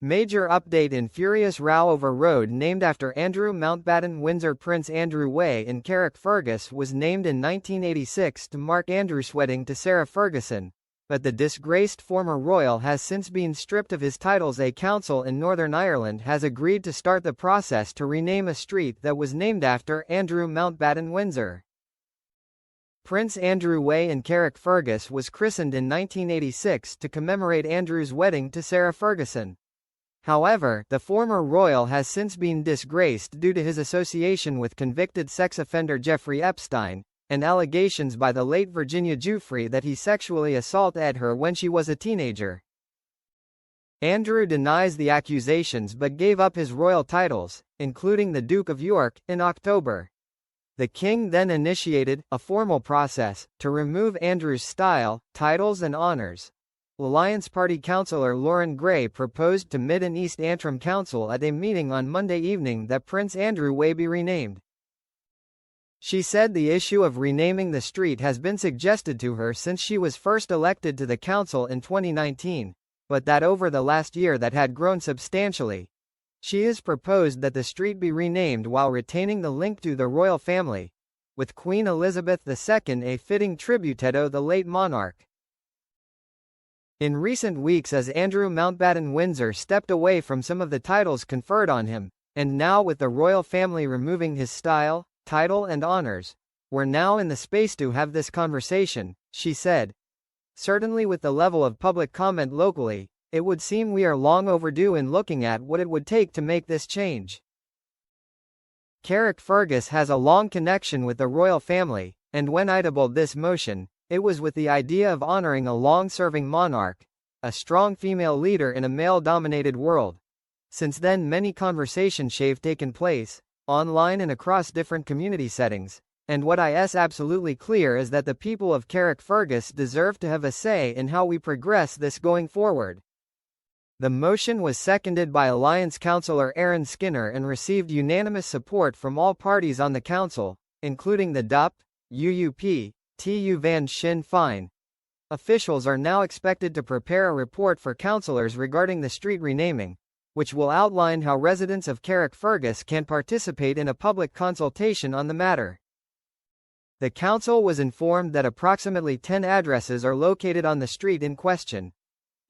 Major update in furious row over road named after Andrew Mountbatten Windsor. Prince Andrew Way in Carrickfergus was named in 1986 to mark Andrew's wedding to Sarah Ferguson, but the disgraced former royal has since been stripped of his titles. A council in Northern Ireland has agreed to start the process to rename a street that was named after Andrew Mountbatten Windsor. Prince Andrew Way in Carrickfergus was christened in 1986 to commemorate Andrew's wedding to Sarah Ferguson. However, the former royal has since been disgraced due to his association with convicted sex offender Jeffrey Epstein, and allegations by the late Virginia Giuffre that he sexually assaulted her when she was a teenager. Andrew denies the accusations but gave up his royal titles, including the Duke of York, in October. The king then initiated a formal process to remove Andrew's style, titles and honours. Alliance Party councillor Lauren Gray proposed to Mid and East Antrim Council at a meeting on Monday evening that Prince Andrew Way be renamed. She said the issue of renaming the street has been suggested to her since she was first elected to the council in 2019, but that over the last year that had grown substantially. She has proposed that the street be renamed while retaining the link to the royal family, with Queen Elizabeth II a fitting tribute to the late monarch. In recent weeks, as Andrew Mountbatten Windsor stepped away from some of the titles conferred on him, and now with the royal family removing his style, title and honours, we're now in the space to have this conversation, she said. Certainly with the level of public comment locally, it would seem we are long overdue in looking at what it would take to make this change. Carrickfergus has a long connection with the royal family, and when I tabled this motion, it was with the idea of honoring a long-serving monarch, a strong female leader in a male-dominated world. Since then many conversations have taken place, online and across different community settings, and what is absolutely clear is that the people of Carrickfergus deserve to have a say in how we progress this going forward. The motion was seconded by Alliance councillor Aaron Skinner and received unanimous support from all parties on the council, including the DUP, UUP, TU Van Sinn Féin. Officials are now expected to prepare a report for councillors regarding the street renaming, which will outline how residents of Carrickfergus can participate in a public consultation on the matter. The council was informed that approximately 10 addresses are located on the street in question.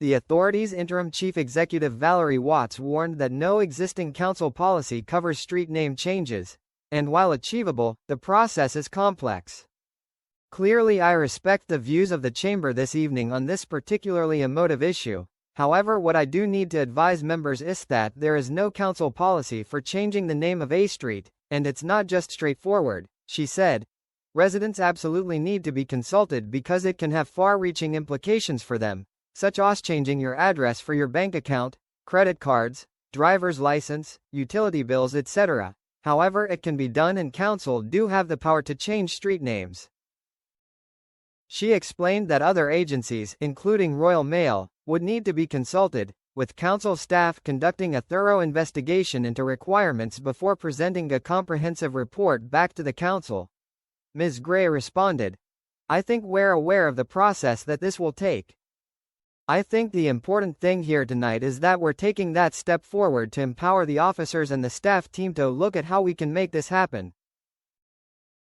The authority's interim chief executive Valerie Watts warned that no existing council policy covers street name changes, and while achievable, the process is complex. Clearly I respect the views of the Chamber this evening on this particularly emotive issue. However, what I do need to advise members is that there is no council policy for changing the name of a street, and it's not just straightforward, she said. Residents absolutely need to be consulted because it can have far-reaching implications for them, such as changing your address for your bank account, credit cards, driver's license, utility bills, etc. However, it can be done and council do have the power to change street names. She explained that other agencies, including Royal Mail, would need to be consulted, with council staff conducting a thorough investigation into requirements before presenting a comprehensive report back to the council. Ms. Gray responded, "I think we're aware of the process that this will take. I think the important thing here tonight is that we're taking that step forward to empower the officers and the staff team to look at how we can make this happen."